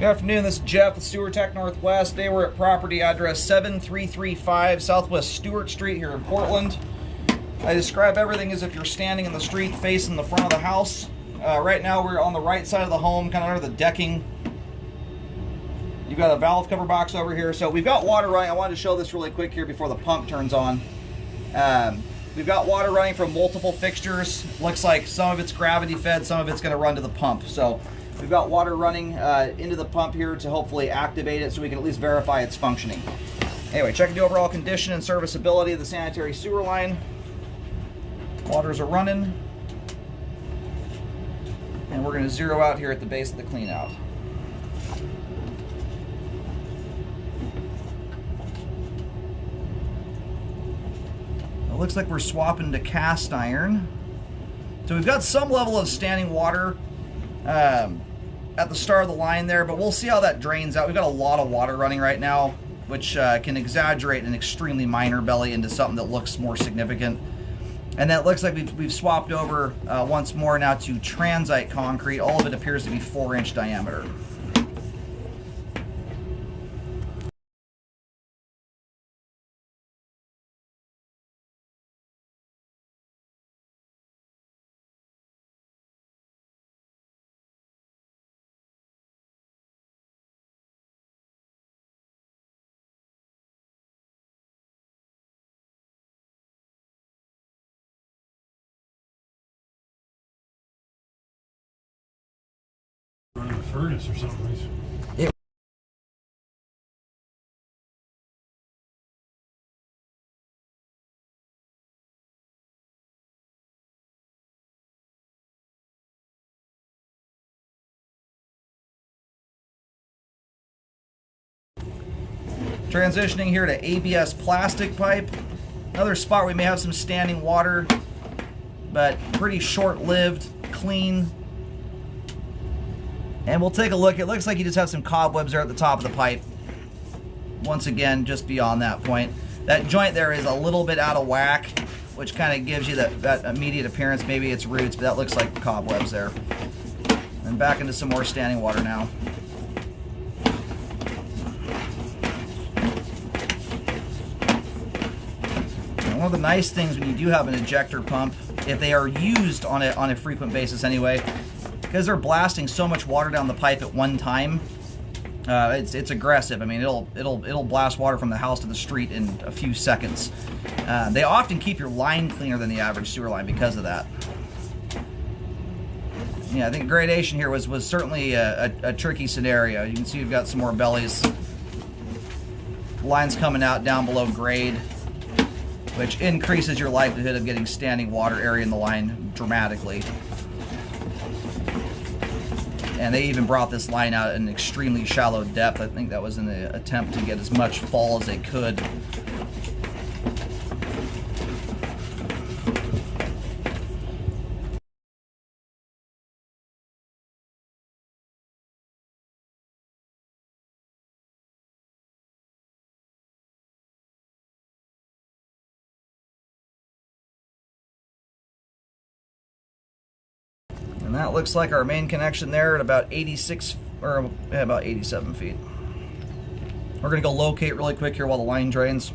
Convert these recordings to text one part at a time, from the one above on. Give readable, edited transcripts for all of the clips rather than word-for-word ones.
Good afternoon, this is Jeff with Sewer Tech Northwest. Today we're at property address 7335 Southwest Stewart Street here in Portland. I describe everything as if you're standing in the street facing the front of the house. Right now we're on the right side of the home, kind of under the decking. You've got a valve cover box over here. So we've got water running. I wanted to show this really quick here before the pump turns on. We've got water running from multiple fixtures. Looks like some of it's gravity fed, some of it's going to run to the pump. So we've got water running into the pump here to hopefully activate it so we can at least verify it's functioning. Anyway, checking the overall condition and serviceability of the sanitary sewer line. Waters are running. And we're going to zero out here at the base of the clean out. It looks like we're swapping to cast iron. So we've got some level of standing water at the start of the line there, but we'll see how that drains out. We've got a lot of water running right now, which can exaggerate an extremely minor belly into something that looks more significant. And that looks like we've swapped over once more now to transite concrete. All of it appears to be 4-inch diameter. Furnace or something. Transitioning here to ABS plastic pipe. Another spot where we may have some standing water, but pretty short-lived, clean. And we'll take a look. It looks like you just have some cobwebs there at the top of the pipe. Once again, just beyond that point. That joint there is a little bit out of whack, which kind of gives you that immediate appearance. Maybe it's roots, but that looks like cobwebs there. And back into some more standing water now. And one of the nice things when you do have an ejector pump, if they are used on a frequent basis anyway, because they're blasting so much water down the pipe at one time, it's aggressive. I mean, it'll blast water from the house to the street in a few seconds. They often keep your line cleaner than the average sewer line because of that. Yeah, I think gradation here was certainly a tricky scenario. You can see we've got some more bellies. Lines coming out down below grade, which increases your likelihood of getting standing water area in the line dramatically. And they even brought this line out at an extremely shallow depth. I think that was in an attempt to get as much fall as they could. And that looks like our main connection there at about 86 or about 87 feet. We're going to go locate really quick here while the line drains.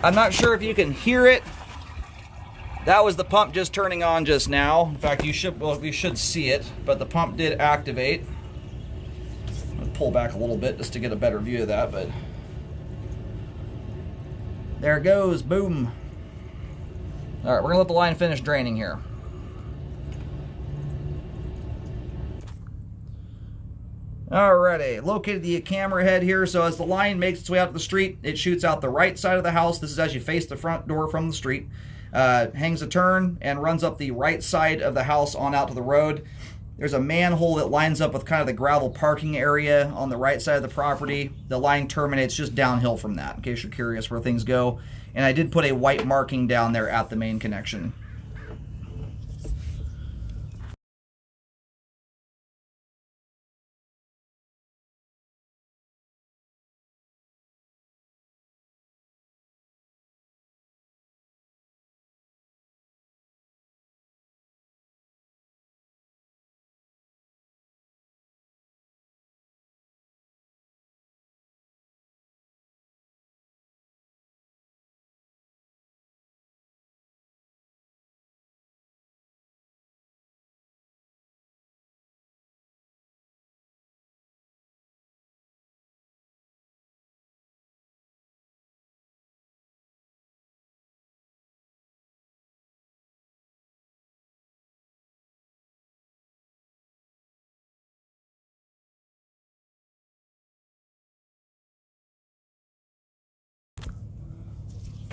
I'm not sure if you can hear it. That was the pump just turning on just now. In fact, you should see it, but the pump did activate. I'm going to pull back a little bit just to get a better view of that, but there it goes, boom. All right, we're going to let the line finish draining here. Alrighty, located the camera head here, so as the line makes its way out to the street, it shoots out the right side of the house. This is as you face the front door from the street. Hangs a turn and runs up the right side of the house on out to the road. There's a manhole that lines up with kind of the gravel parking area on the right side of the property. The line terminates just downhill from that, in case you're curious where things go. And I did put a white marking down there at the main connection.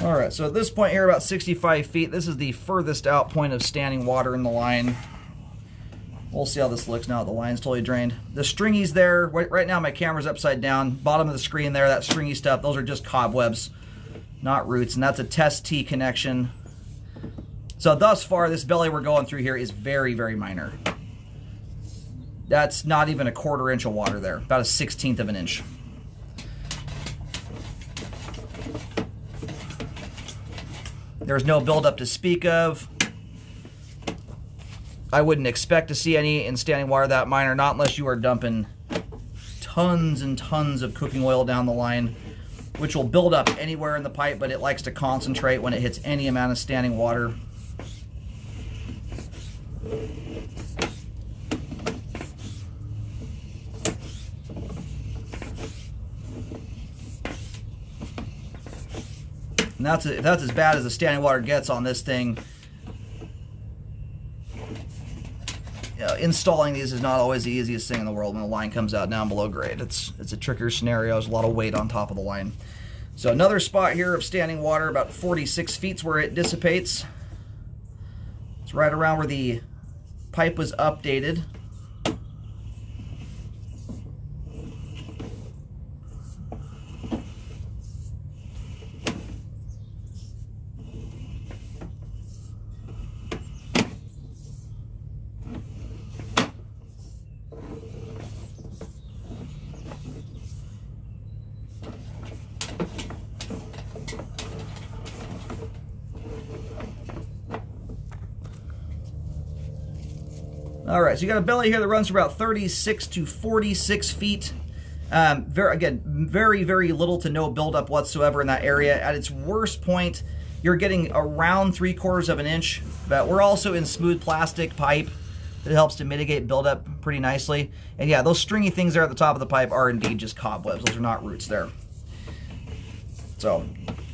All right, so at this point here, about 65 feet, this is the furthest out point of standing water in the line. We'll see how this looks now that the line's totally drained. The stringy's there. Right now my camera's upside down. Bottom of the screen there, that stringy stuff, those are just cobwebs, not roots, and that's a test T connection. So thus far, this belly we're going through here is very, very minor. That's not even a 1/4 inch of water there, about a 1/16 of an inch. There's no buildup to speak of. I wouldn't expect to see any in standing water that minor, not unless you are dumping tons and tons of cooking oil down the line, which will build up anywhere in the pipe, but it likes to concentrate when it hits any amount of standing water. And that's as bad as the standing water gets on this thing. Installing these is not always the easiest thing in the world when the line comes out down below grade. It's a trickier scenario. There's a lot of weight on top of the line. So another spot here of standing water, about 46 feet where it dissipates. It's right around where the pipe was updated. All right, so you got a belly here that runs for about 36 to 46 feet. Very, very little to no buildup whatsoever in that area. At its worst point, you're getting around 3/4 of an inch, but we're also in smooth plastic pipe that helps to mitigate buildup pretty nicely. And yeah, those stringy things there at the top of the pipe are indeed just cobwebs. Those are not roots there. So,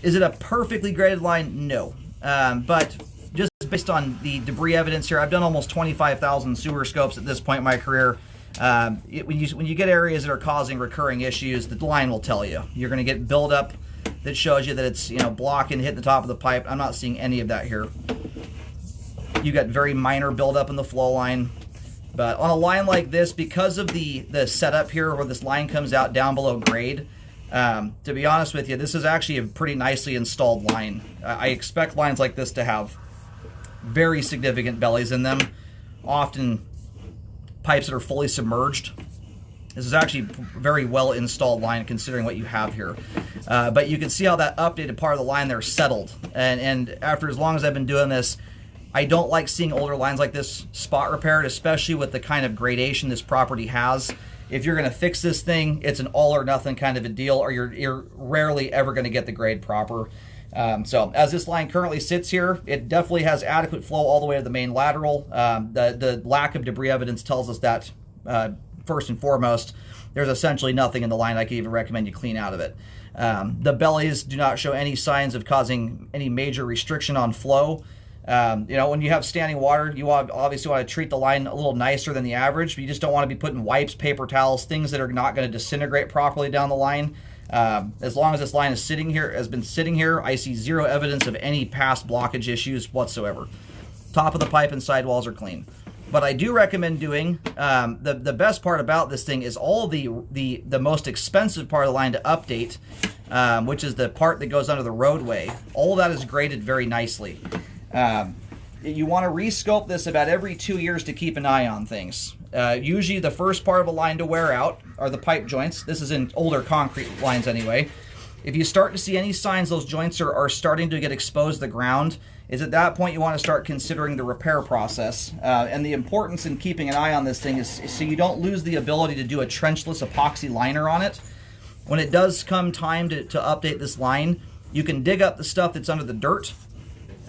is it a perfectly graded line? No. But just based on the debris evidence here, I've done almost 25,000 sewer scopes at this point in my career. When you get areas that are causing recurring issues, the line will tell you. You're going to get buildup that shows you that it's blocking, hitting the top of the pipe. I'm not seeing any of that here. You got very minor buildup in the flow line. But on a line like this, because of the setup here where this line comes out down below grade, to be honest with you, this is actually a pretty nicely installed line. I expect lines like this to have very significant bellies in them, often pipes that are fully submerged. This is actually a very well installed line considering what you have here. But you can see how that updated part of the line there settled. And after as long as I've been doing this, I don't like seeing older lines like this spot repaired, especially with the kind of gradation this property has. If you're going to fix this thing, it's an all or nothing kind of a deal, or you're rarely ever going to get the grade proper. So as this line currently sits here, it definitely has adequate flow all the way to the main lateral. The lack of debris evidence tells us that first and foremost, there's essentially nothing in the line I could even recommend you clean out of it. The bellies do not show any signs of causing any major restriction on flow. When you have standing water, you obviously want to treat the line a little nicer than the average, but you just don't want to be putting wipes, paper towels, things that are not going to disintegrate properly down the line. As long as this line is has been sitting here, I see zero evidence of any past blockage issues whatsoever. Top of the pipe and sidewalls are clean. But I do recommend doing, the best part about this thing is all the most expensive part of the line to update, which is the part that goes under the roadway. All of that is graded very nicely. You want to rescope this about every 2 years to keep an eye on things. Usually the first part of a line to wear out are the pipe joints. This is in older concrete lines anyway. If you start to see any signs those joints are starting to get exposed to the ground, is at that point you want to start considering the repair process. And the importance in keeping an eye on this thing is so you don't lose the ability to do a trenchless epoxy liner on it. When it does come time to update this line, you can dig up the stuff that's under the dirt.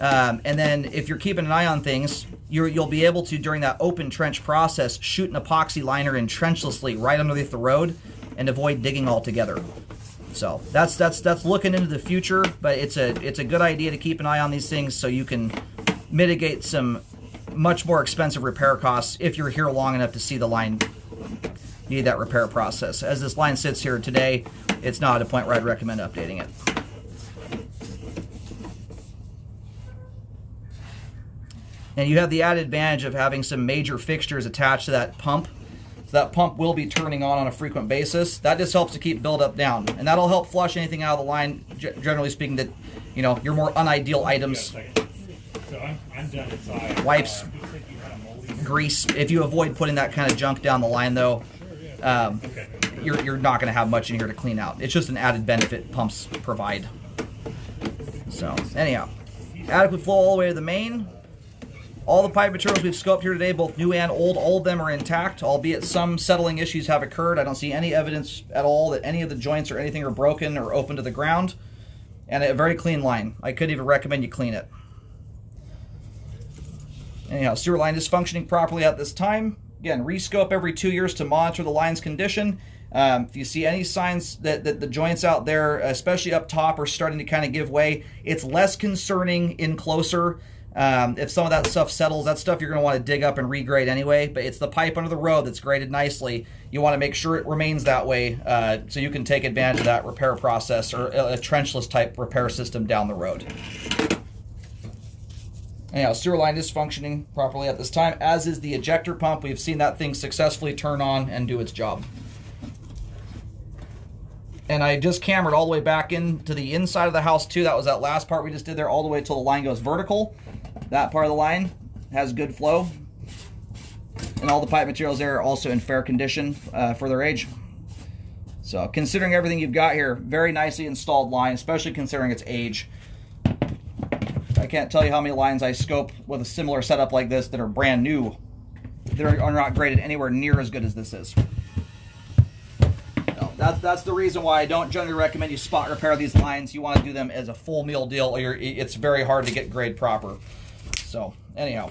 And then if you're keeping an eye on things, you'll be able to, during that open trench process, shoot an epoxy liner in trenchlessly right underneath the road and avoid digging altogether. So that's looking into the future, but it's a good idea to keep an eye on these things so you can mitigate some much more expensive repair costs if you're here long enough to see the line need that repair process. As this line sits here today, it's not at a point where I'd recommend updating it. And you have the added advantage of having some major fixtures attached to that pump. So that pump will be turning on a frequent basis. That just helps to keep buildup down. And that'll help flush anything out of the line, generally speaking, that, you know, your more unideal items. So I'm done inside. Wipes, grease. If you avoid putting that kind of junk down the line, though, you're not going to have much in here to clean out. It's just an added benefit pumps provide. So, anyhow, adequate flow all the way to the main. All the pipe materials we've scoped here today, both new and old, all of them are intact, albeit some settling issues have occurred. I don't see any evidence at all that any of the joints or anything are broken or open to the ground. And a very clean line. I couldn't even recommend you clean it. Anyhow, sewer line is functioning properly at this time. Again, rescope every 2 years to monitor the line's condition. If you see any signs that the joints out there, especially up top, are starting to kind of give way, it's less concerning in closer. If some of that stuff settles, that stuff you're going to want to dig up and regrade anyway, but it's the pipe under the road that's graded nicely. You want to make sure it remains that way so you can take advantage of that repair process or a trenchless type repair system down the road. Anyhow, sewer line is functioning properly at this time, as is the ejector pump. We've seen that thing successfully turn on and do its job. And I just cambered all the way back into the inside of the house too. That was that last part we just did there, all the way till the line goes vertical. That part of the line has good flow. And all the pipe materials there are also in fair condition for their age. So considering everything you've got here, very nicely installed line, especially considering its age. I can't tell you how many lines I scope with a similar setup like this that are brand new. They are not graded anywhere near as good as this is. That's the reason why I don't generally recommend you spot repair these lines. You want to do them as a full meal deal, or it's very hard to get grade proper. So, anyhow.